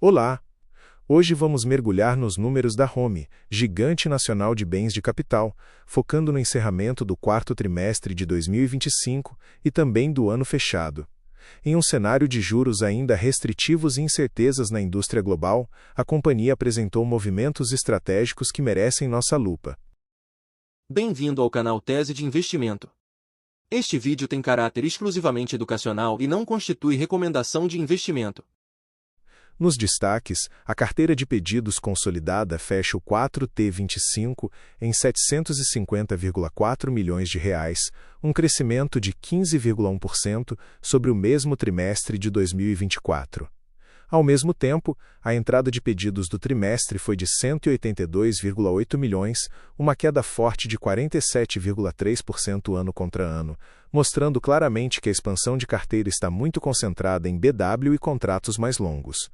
Olá! Hoje vamos mergulhar nos números da Home, gigante nacional de bens de capital, focando no encerramento do quarto trimestre de 2025 e também do ano fechado. Em um cenário de juros ainda restritivos e incertezas na indústria global, a companhia apresentou movimentos estratégicos que merecem nossa lupa. Bem-vindo ao canal Tese de Investimento. Este vídeo tem caráter exclusivamente educacional e não constitui recomendação de investimento. Nos destaques, a carteira de pedidos consolidada fecha o 4T25 em R$ 750,4 milhões, um crescimento de 15,1% sobre o mesmo trimestre de 2024. Ao mesmo tempo, a entrada de pedidos do trimestre foi de 182,8 milhões, uma queda forte de 47,3% ano contra ano, mostrando claramente que a expansão de carteira está muito concentrada em BW e contratos mais longos.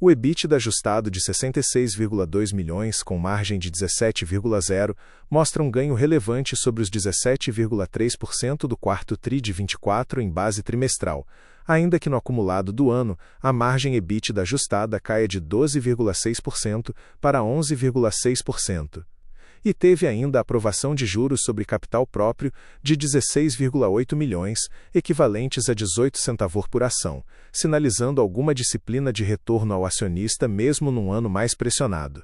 O EBITDA ajustado de 66,2 milhões, com margem de 17,0%, mostra um ganho relevante sobre os 17,3% do quarto TRI de 24 em base trimestral, ainda que no acumulado do ano, a margem EBITDA ajustada caia de 12,6% para 11,6%. E teve ainda a aprovação de juros sobre capital próprio de 16,8 milhões, equivalentes a 18 centavos por ação, sinalizando alguma disciplina de retorno ao acionista mesmo num ano mais pressionado.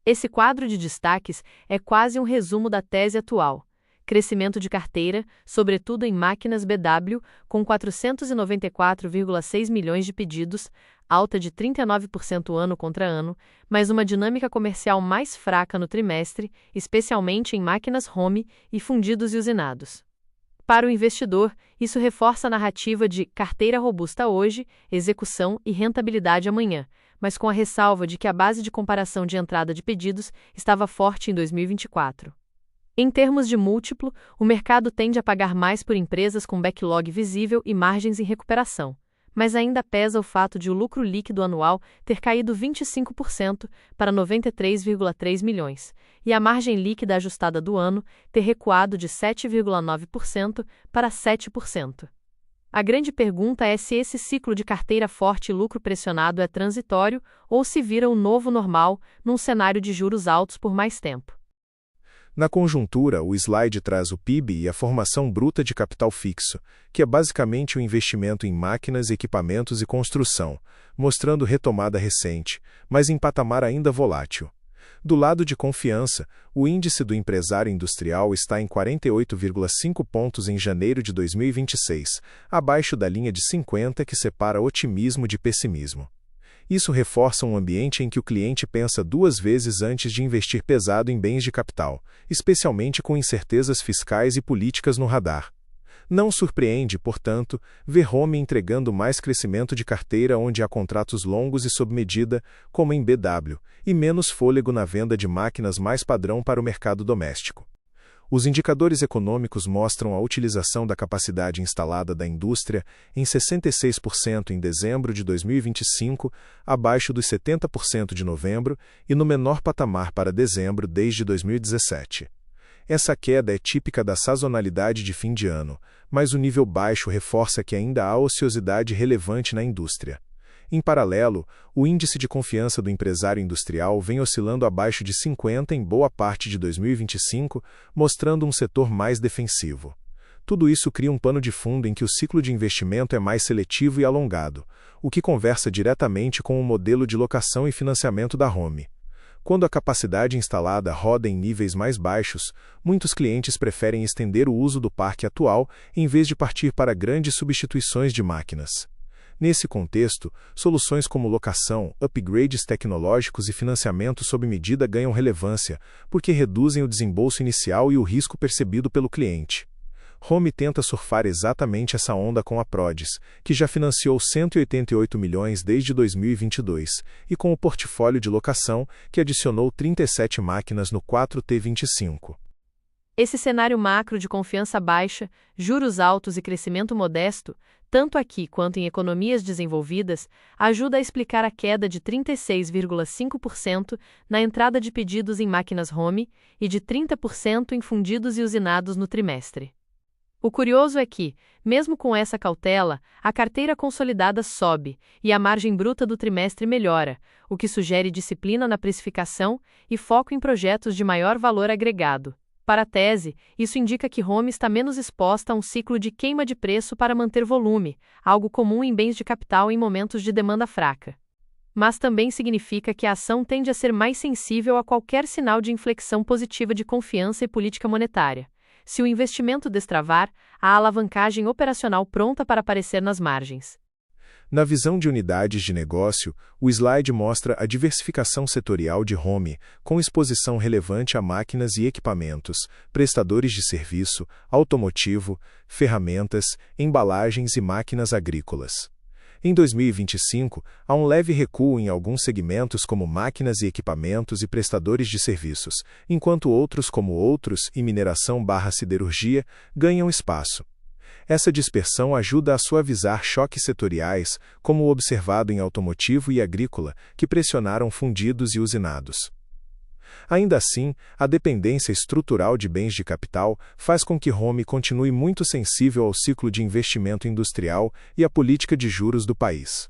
Esse quadro de destaques é quase um resumo da tese atual. Crescimento de carteira, sobretudo em máquinas BW, com 494,6 milhões de pedidos, alta de 39% ano contra ano, mas uma dinâmica comercial mais fraca no trimestre, especialmente em máquinas Home e fundidos e usinados. Para o investidor, isso reforça a narrativa de carteira robusta hoje, execução e rentabilidade amanhã, mas com a ressalva de que a base de comparação de entrada de pedidos estava forte em 2024. Em termos de múltiplo, o mercado tende a pagar mais por empresas com backlog visível e margens em recuperação, mas ainda pesa o fato de o lucro líquido anual ter caído 25% para 93,3 milhões, e a margem líquida ajustada do ano ter recuado de 7,9% para 7%. A grande pergunta é se esse ciclo de carteira forte e lucro pressionado é transitório ou se vira o novo normal num cenário de juros altos por mais tempo. Na conjuntura, o slide traz o PIB e a formação bruta de capital fixo, que é basicamente o investimento em máquinas, equipamentos e construção, mostrando retomada recente, mas em patamar ainda volátil. Do lado de confiança, o índice do empresário industrial está em 48,5 pontos em janeiro de 2026, abaixo da linha de 50 que separa otimismo de pessimismo. Isso reforça um ambiente em que o cliente pensa duas vezes antes de investir pesado em bens de capital, especialmente com incertezas fiscais e políticas no radar. Não surpreende, portanto, ver Home entregando mais crescimento de carteira onde há contratos longos e sob medida, como em BW, e menos fôlego na venda de máquinas mais padrão para o mercado doméstico. Os indicadores econômicos mostram a utilização da capacidade instalada da indústria em 66% em dezembro de 2025, abaixo dos 70% de novembro e no menor patamar para dezembro desde 2017. Essa queda é típica da sazonalidade de fim de ano, mas o nível baixo reforça que ainda há ociosidade relevante na indústria. Em paralelo, o índice de confiança do empresário industrial vem oscilando abaixo de 50 em boa parte de 2025, mostrando um setor mais defensivo. Tudo isso cria um pano de fundo em que o ciclo de investimento é mais seletivo e alongado, o que conversa diretamente com o modelo de locação e financiamento da Home. Quando a capacidade instalada roda em níveis mais baixos, muitos clientes preferem estender o uso do parque atual em vez de partir para grandes substituições de máquinas. Nesse contexto, soluções como locação, upgrades tecnológicos e financiamento sob medida ganham relevância, porque reduzem o desembolso inicial e o risco percebido pelo cliente. Home tenta surfar exatamente essa onda com a Prodis, que já financiou 188 milhões desde 2022, e com o portfólio de locação, que adicionou 37 máquinas no 4T25. Esse cenário macro de confiança baixa, juros altos e crescimento modesto, tanto aqui quanto em economias desenvolvidas, ajuda a explicar a queda de 36,5% na entrada de pedidos em máquinas Home e de 30% em fundidos e usinados no trimestre. O curioso é que, mesmo com essa cautela, a carteira consolidada sobe e a margem bruta do trimestre melhora, o que sugere disciplina na precificação e foco em projetos de maior valor agregado. Para a tese, isso indica que Home está menos exposta a um ciclo de queima de preço para manter volume, algo comum em bens de capital em momentos de demanda fraca. Mas também significa que a ação tende a ser mais sensível a qualquer sinal de inflexão positiva de confiança e política monetária. Se o investimento destravar, há alavancagem operacional pronta para aparecer nas margens. Na visão de unidades de negócio, o slide mostra a diversificação setorial de Home, com exposição relevante a máquinas e equipamentos, prestadores de serviço, automotivo, ferramentas, embalagens e máquinas agrícolas. Em 2025, há um leve recuo em alguns segmentos como máquinas e equipamentos e prestadores de serviços, enquanto outros como outros e mineração/siderurgia ganham espaço. Essa dispersão ajuda a suavizar choques setoriais, como o observado em automotivo e agrícola, que pressionaram fundidos e usinados. Ainda assim, a dependência estrutural de bens de capital faz com que Home continue muito sensível ao ciclo de investimento industrial e à política de juros do país.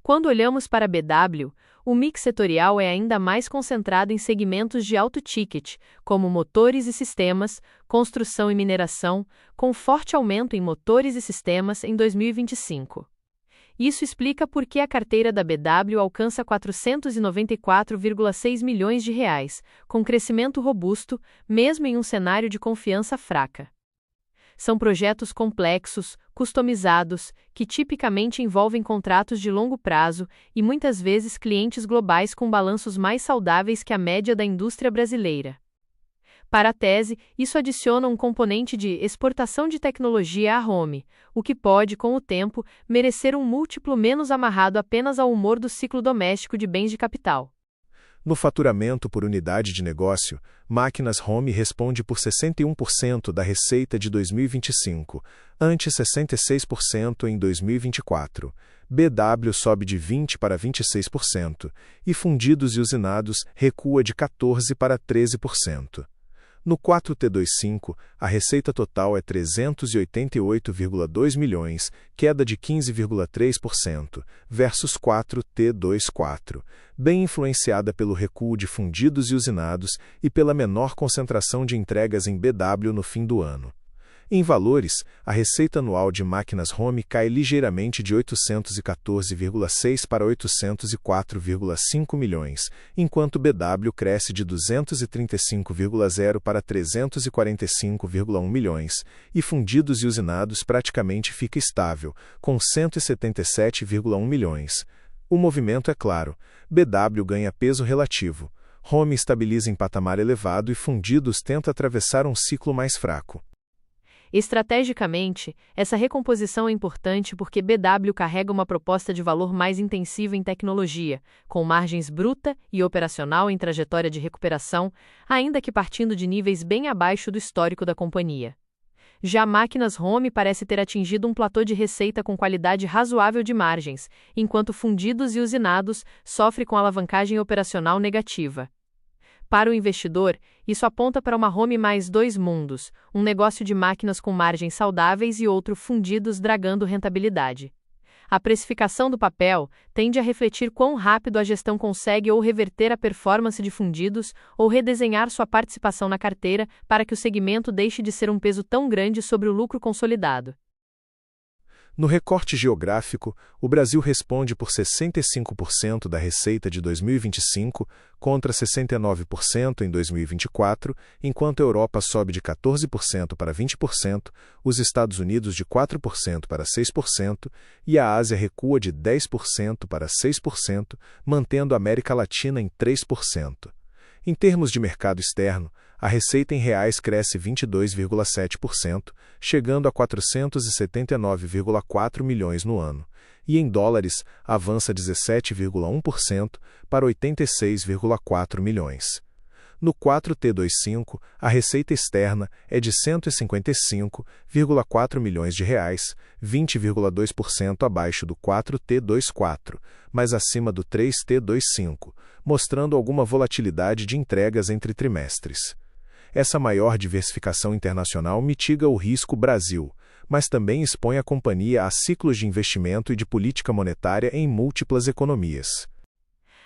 Quando olhamos para a BW, o mix setorial é ainda mais concentrado em segmentos de alto ticket, como motores e sistemas, construção e mineração, com forte aumento em motores e sistemas em 2025. Isso explica por que a carteira da BW alcança 494,6 milhões de reais, com crescimento robusto, mesmo em um cenário de confiança fraca. São projetos complexos, customizados, que tipicamente envolvem contratos de longo prazo e muitas vezes clientes globais com balanços mais saudáveis que a média da indústria brasileira. Para a tese, isso adiciona um componente de exportação de tecnologia à Home, o que pode, com o tempo, merecer um múltiplo menos amarrado apenas ao humor do ciclo doméstico de bens de capital. No faturamento por unidade de negócio, Máquinas Home responde por 61% da receita de 2025, ante 66% em 2024. BW sobe de 20% para 26%, e fundidos e usinados recua de 14% para 13%. No 4T25, a receita total é 388,2 milhões, queda de 15,3%, versus 4T24, bem influenciada pelo recuo de fundidos e usinados e pela menor concentração de entregas em BW no fim do ano. Em valores, a receita anual de Máquinas Home cai ligeiramente de 814,6 para 804,5 milhões, enquanto BW cresce de 235,0 para 345,1 milhões, e fundidos e usinados praticamente fica estável, com 177,1 milhões. O movimento é claro: BW ganha peso relativo, Home estabiliza em patamar elevado e fundidos tenta atravessar um ciclo mais fraco. Estrategicamente, essa recomposição é importante porque BW carrega uma proposta de valor mais intensiva em tecnologia, com margens bruta e operacional em trajetória de recuperação, ainda que partindo de níveis bem abaixo do histórico da companhia. Já Máquinas Home parece ter atingido um platô de receita com qualidade razoável de margens, enquanto fundidos e usinados sofrem com alavancagem operacional negativa. Para o investidor, isso aponta para uma Home mais dois mundos, um negócio de máquinas com margens saudáveis e outro fundidos dragando rentabilidade. A precificação do papel tende a refletir quão rápido a gestão consegue ou reverter a performance de fundidos ou redesenhar sua participação na carteira para que o segmento deixe de ser um peso tão grande sobre o lucro consolidado. No recorte geográfico, o Brasil responde por 65% da receita de 2025, contra 69% em 2024, enquanto a Europa sobe de 14% para 20%, os Estados Unidos de 4% para 6% e a Ásia recua de 10% para 6%, mantendo a América Latina em 3%. Em termos de mercado externo, a receita em reais cresce 22,7%, chegando a 479,4 milhões no ano, e em dólares avança 17,1% para 86,4 milhões. No 4T25, a receita externa é de 155,4 milhões de reais, 20,2% abaixo do 4T24, mas acima do 3T25, mostrando alguma volatilidade de entregas entre trimestres. Essa maior diversificação internacional mitiga o risco Brasil, mas também expõe a companhia a ciclos de investimento e de política monetária em múltiplas economias.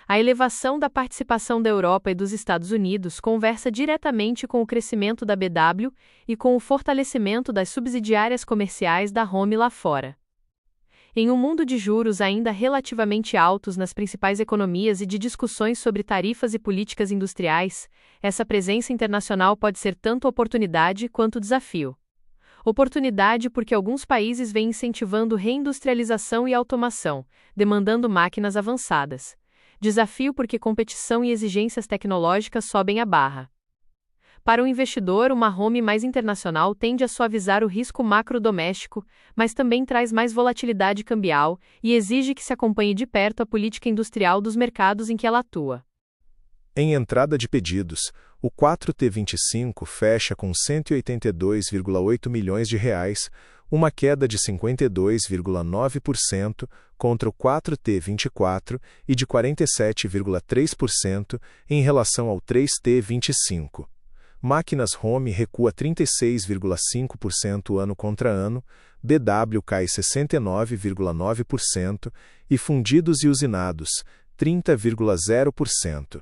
A elevação da participação da Europa e dos Estados Unidos conversa diretamente com o crescimento da BW e com o fortalecimento das subsidiárias comerciais da Home lá fora. Em um mundo de juros ainda relativamente altos nas principais economias e de discussões sobre tarifas e políticas industriais, essa presença internacional pode ser tanto oportunidade quanto desafio. Oportunidade porque alguns países vêm incentivando reindustrialização e automação, demandando máquinas avançadas. Desafio porque competição e exigências tecnológicas sobem a barra. Para o investidor, uma Home mais internacional tende a suavizar o risco macro-doméstico, mas também traz mais volatilidade cambial e exige que se acompanhe de perto a política industrial dos mercados em que ela atua. Em entrada de pedidos, o 4T25 fecha com R$ 182,8 milhões, uma queda de 52,9% contra o 4T24 e de 47,3% em relação ao 3T25. Máquinas Home recua 36,5% ano contra ano, BW cai 69,9% e fundidos e usinados, 30,0%.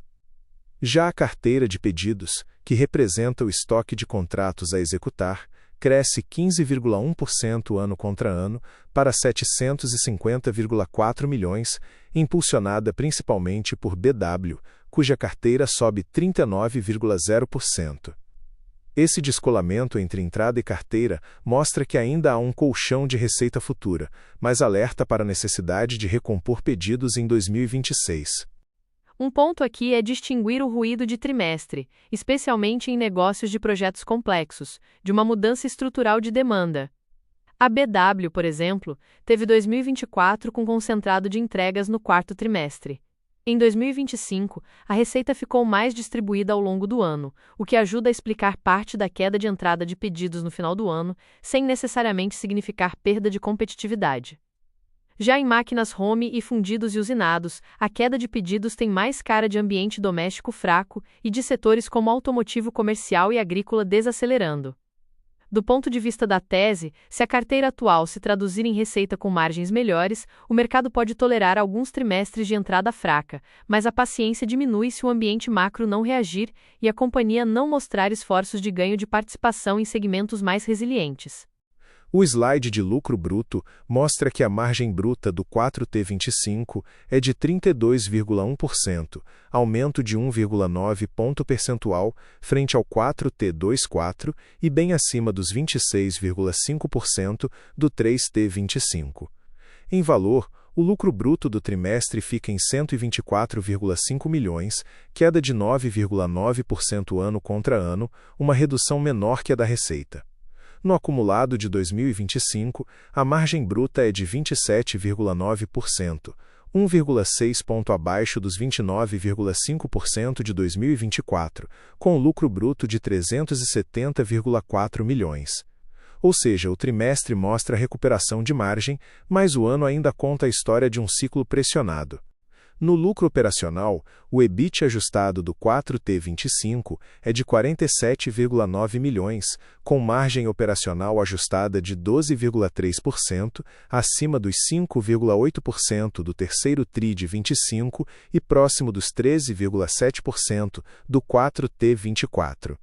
Já a carteira de pedidos, que representa o estoque de contratos a executar, cresce 15,1% ano contra ano para 750,4 milhões, impulsionada principalmente por BW, cuja carteira sobe 39,0%. Esse descolamento entre entrada e carteira mostra que ainda há um colchão de receita futura, mas alerta para a necessidade de recompor pedidos em 2026. Um ponto aqui é distinguir o ruído de trimestre, especialmente em negócios de projetos complexos, de uma mudança estrutural de demanda. A BW, por exemplo, teve 2024 com concentrado de entregas no quarto trimestre. Em 2025, a receita ficou mais distribuída ao longo do ano, o que ajuda a explicar parte da queda de entrada de pedidos no final do ano, sem necessariamente significar perda de competitividade. Já em máquinas Home e fundidos e usinados, a queda de pedidos tem mais cara de ambiente doméstico fraco e de setores como automotivo comercial e agrícola desacelerando. Do ponto de vista da tese, se a carteira atual se traduzir em receita com margens melhores, o mercado pode tolerar alguns trimestres de entrada fraca, mas a paciência diminui se o ambiente macro não reagir e a companhia não mostrar esforços de ganho de participação em segmentos mais resilientes. O slide de lucro bruto mostra que a margem bruta do 4T25 é de 32,1%, aumento de 1,9 ponto percentual frente ao 4T24 e bem acima dos 26,5% do 3T25. Em valor, o lucro bruto do trimestre fica em 124,5 milhões, queda de 9,9% ano contra ano, uma redução menor que a da receita. No acumulado de 2025, a margem bruta é de 27,9%, 1,6 ponto abaixo dos 29,5% de 2024, com lucro bruto de 370,4 milhões. Ou seja, o trimestre mostra recuperação de margem, mas o ano ainda conta a história de um ciclo pressionado. No lucro operacional, o EBIT ajustado do 4T25 é de 47,9 milhões, com margem operacional ajustada de 12,3%, acima dos 5,8% do terceiro TRI de 25 e próximo dos 13,7% do 4T24.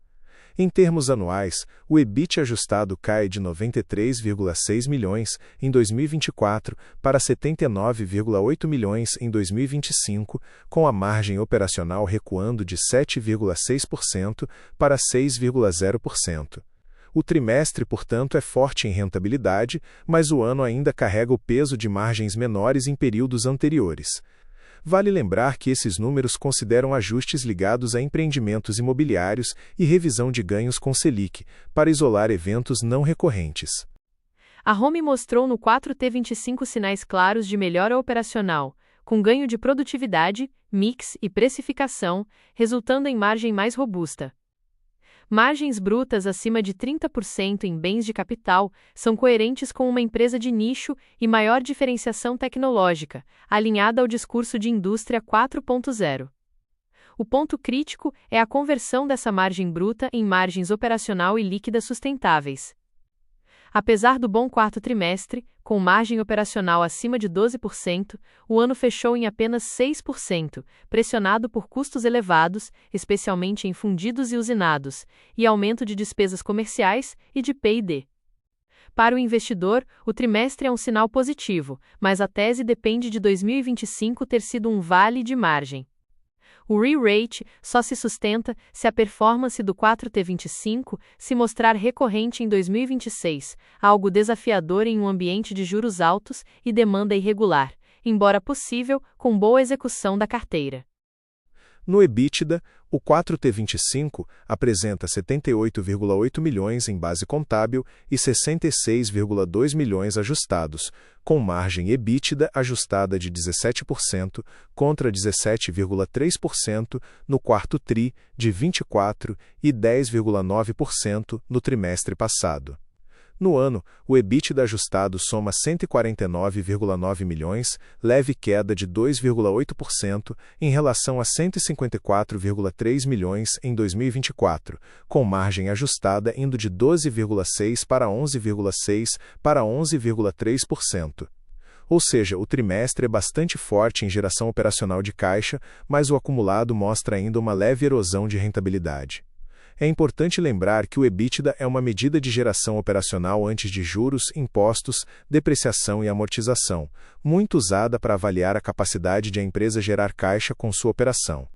Em termos anuais, o EBIT ajustado cai de 93,6 milhões em 2024 para 79,8 milhões em 2025, com a margem operacional recuando de 7,6% para 6,0%. O trimestre, portanto, é forte em rentabilidade, mas o ano ainda carrega o peso de margens menores em períodos anteriores. Vale lembrar que esses números consideram ajustes ligados a empreendimentos imobiliários e revisão de ganhos com Selic, para isolar eventos não recorrentes. A Home mostrou no 4T25 sinais claros de melhora operacional, com ganho de produtividade, mix e precificação, resultando em margem mais robusta. Margens brutas acima de 30% em bens de capital são coerentes com uma empresa de nicho e maior diferenciação tecnológica, alinhada ao discurso de indústria 4.0. O ponto crítico é a conversão dessa margem bruta em margens operacional e líquida sustentáveis. Apesar do bom quarto trimestre, com margem operacional acima de 12%, o ano fechou em apenas 6%, pressionado por custos elevados, especialmente em fundidos e usinados, e aumento de despesas comerciais e de P&D. Para o investidor, o trimestre é um sinal positivo, mas a tese depende de 2025 ter sido um vale de margem. O re-rate só se sustenta se a performance do 4T25 se mostrar recorrente em 2026, algo desafiador em um ambiente de juros altos e demanda irregular, embora possível com boa execução da carteira. No EBITDA, o 4T25 apresenta 78,8 milhões em base contábil e 66,2 milhões ajustados, com margem EBITDA ajustada de 17% contra 17,3% no quarto TRI de 24% e 10,9% no trimestre passado. No ano, o EBITDA ajustado soma 149,9 milhões, leve queda de 2,8% em relação a 154,3 milhões em 2024, com margem ajustada indo de 12,6% para 11,6% para 11,3%. Ou seja, o trimestre é bastante forte em geração operacional de caixa, mas o acumulado mostra ainda uma leve erosão de rentabilidade. É importante lembrar que o EBITDA é uma medida de geração operacional antes de juros, impostos, depreciação e amortização, muito usada para avaliar a capacidade de a empresa gerar caixa com sua operação.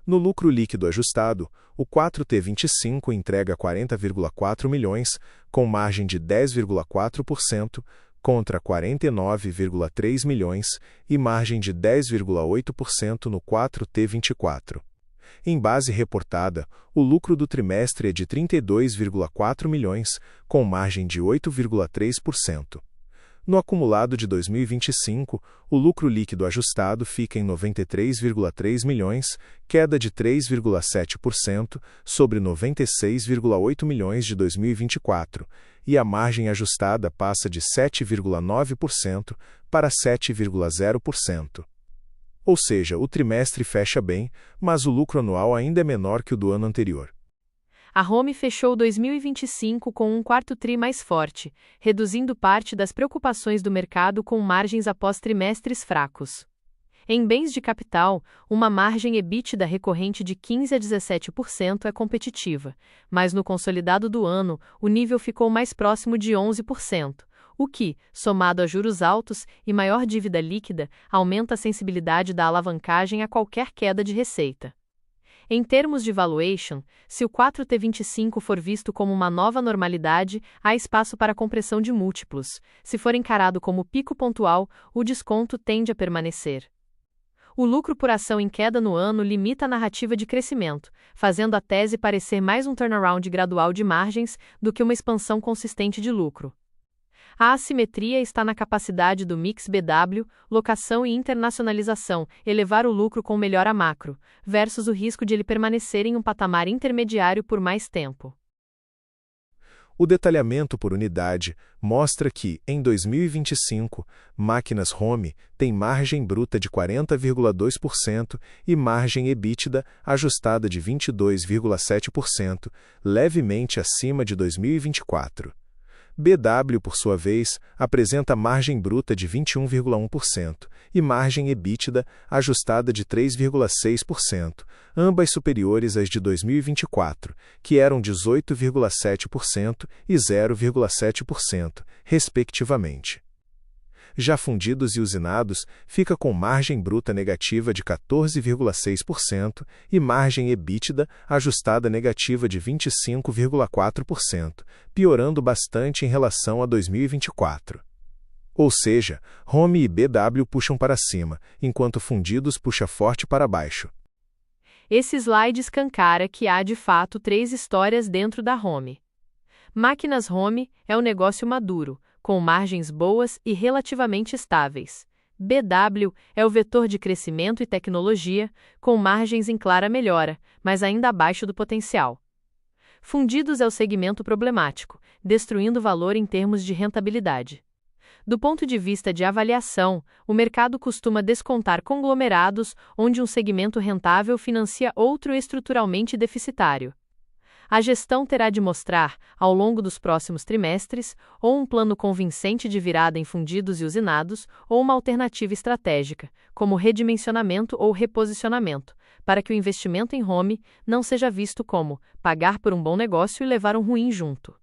No lucro líquido ajustado, o 4T25 entrega 40,4 milhões, com margem de 10,4%, contra 49,3 milhões e margem de 10,8% no 4T24. Em base reportada, o lucro do trimestre é de 32,4 milhões, com margem de 8,3%. No acumulado de 2025, o lucro líquido ajustado fica em 93,3 milhões, queda de 3,7% sobre 96,8 milhões de 2024, e a margem ajustada passa de 7,9% para 7,0%. Ou seja, o trimestre fecha bem, mas o lucro anual ainda é menor que o do ano anterior. A Home fechou 2025 com um quarto TRI mais forte, reduzindo parte das preocupações do mercado com margens após trimestres fracos. Em bens de capital, uma margem EBITDA recorrente de 15% a 17% é competitiva, mas no consolidado do ano, o nível ficou mais próximo de 11%. O que, somado a juros altos e maior dívida líquida, aumenta a sensibilidade da alavancagem a qualquer queda de receita. Em termos de valuation, se o 4T25 for visto como uma nova normalidade, há espaço para compressão de múltiplos. Se for encarado como pico pontual, o desconto tende a permanecer. O lucro por ação em queda no ano limita a narrativa de crescimento, fazendo a tese parecer mais um turnaround gradual de margens do que uma expansão consistente de lucro. A assimetria está na capacidade do mix BW, locação e internacionalização, elevar o lucro com melhora macro, versus o risco de ele permanecer em um patamar intermediário por mais tempo. O detalhamento por unidade mostra que, em 2025, máquinas Home têm margem bruta de 40,2% e margem EBITDA ajustada de 22,7%, levemente acima de 2024. BW, por sua vez, apresenta margem bruta de 21,1% e margem EBITDA ajustada de 3,6%, ambas superiores às de 2024, que eram 18,7% e 0,7%, respectivamente. Já fundidos e usinados, fica com margem bruta negativa de 14,6% e margem EBITDA ajustada negativa de 25,4%, piorando bastante em relação a 2024. Ou seja, Home e BW puxam para cima, enquanto fundidos puxa forte para baixo. Esse slide escancara que há de fato três histórias dentro da Home. Máquinas Home é um negócio maduro, com margens boas e relativamente estáveis. BW é o vetor de crescimento e tecnologia, com margens em clara melhora, mas ainda abaixo do potencial. Fundidos é o segmento problemático, destruindo valor em termos de rentabilidade. Do ponto de vista de avaliação, o mercado costuma descontar conglomerados onde um segmento rentável financia outro estruturalmente deficitário. A gestão terá de mostrar, ao longo dos próximos trimestres, ou um plano convincente de virada em fundidos e usinados, ou uma alternativa estratégica, como redimensionamento ou reposicionamento, para que o investimento em home não seja visto como pagar por um bom negócio e levar um ruim junto.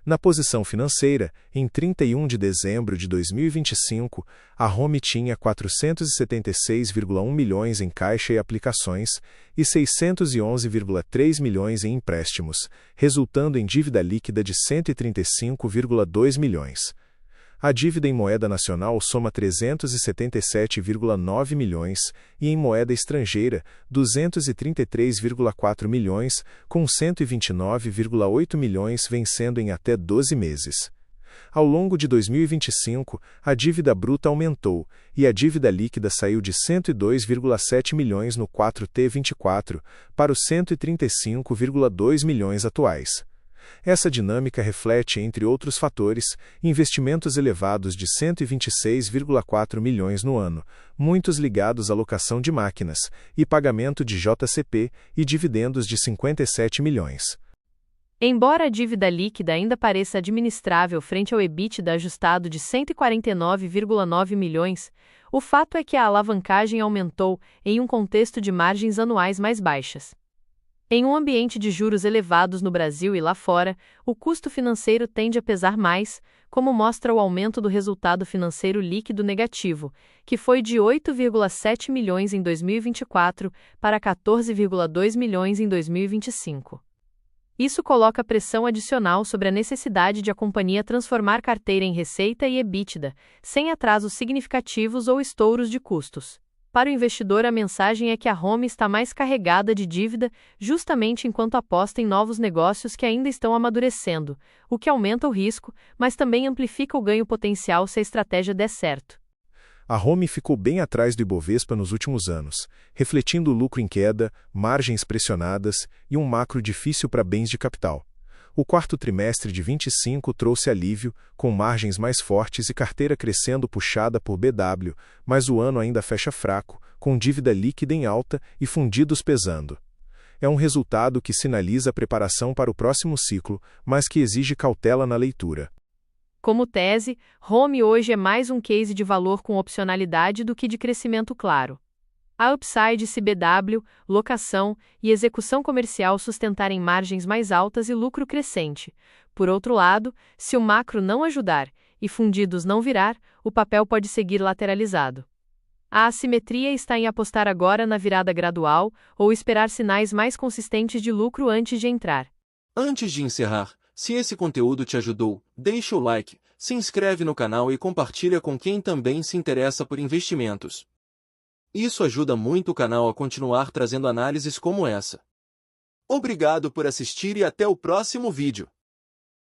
Na posição financeira, em 31 de dezembro de 2025, a Home tinha 476,1 milhões em caixa e aplicações e 611,3 milhões em empréstimos, resultando em dívida líquida de 135,2 milhões. A dívida em moeda nacional soma 377,9 milhões e em moeda estrangeira, 233,4 milhões, com 129,8 milhões vencendo em até 12 meses. Ao longo de 2025, a dívida bruta aumentou e a dívida líquida saiu de 102,7 milhões no 4T24 para os 135,2 milhões atuais. Essa dinâmica reflete, entre outros fatores, investimentos elevados de 126,4 milhões no ano, muitos ligados à locação de máquinas, e pagamento de JCP e dividendos de 57 milhões. Embora a dívida líquida ainda pareça administrável frente ao EBITDA ajustado de 149,9 milhões, o fato é que a alavancagem aumentou em um contexto de margens anuais mais baixas. Em um ambiente de juros elevados no Brasil e lá fora, o custo financeiro tende a pesar mais, como mostra o aumento do resultado financeiro líquido negativo, que foi de 8,7 milhões em 2024 para 14,2 milhões em 2025. Isso coloca pressão adicional sobre a necessidade de a companhia transformar carteira em receita e EBITDA, sem atrasos significativos ou estouros de custos. Para o investidor, a mensagem é que a Home está mais carregada de dívida justamente enquanto aposta em novos negócios que ainda estão amadurecendo, o que aumenta o risco, mas também amplifica o ganho potencial se a estratégia der certo. A Home ficou bem atrás do Ibovespa nos últimos anos, refletindo o lucro em queda, margens pressionadas e um macro difícil para bens de capital. O quarto trimestre de 25 trouxe alívio, com margens mais fortes e carteira crescendo puxada por BW, mas o ano ainda fecha fraco, com dívida líquida em alta e fundidos pesando. É um resultado que sinaliza a preparação para o próximo ciclo, mas que exige cautela na leitura. Como tese, Home hoje é mais um case de valor com opcionalidade do que de crescimento claro. A upside se BW, locação e execução comercial sustentarem margens mais altas e lucro crescente. Por outro lado, se o macro não ajudar e fundidos não virar, o papel pode seguir lateralizado. A assimetria está em apostar agora na virada gradual ou esperar sinais mais consistentes de lucro antes de entrar. Antes de encerrar, se esse conteúdo te ajudou, deixa o like, se inscreve no canal e compartilha com quem também se interessa por investimentos. Isso ajuda muito o canal a continuar trazendo análises como essa. Obrigado por assistir e até o próximo vídeo.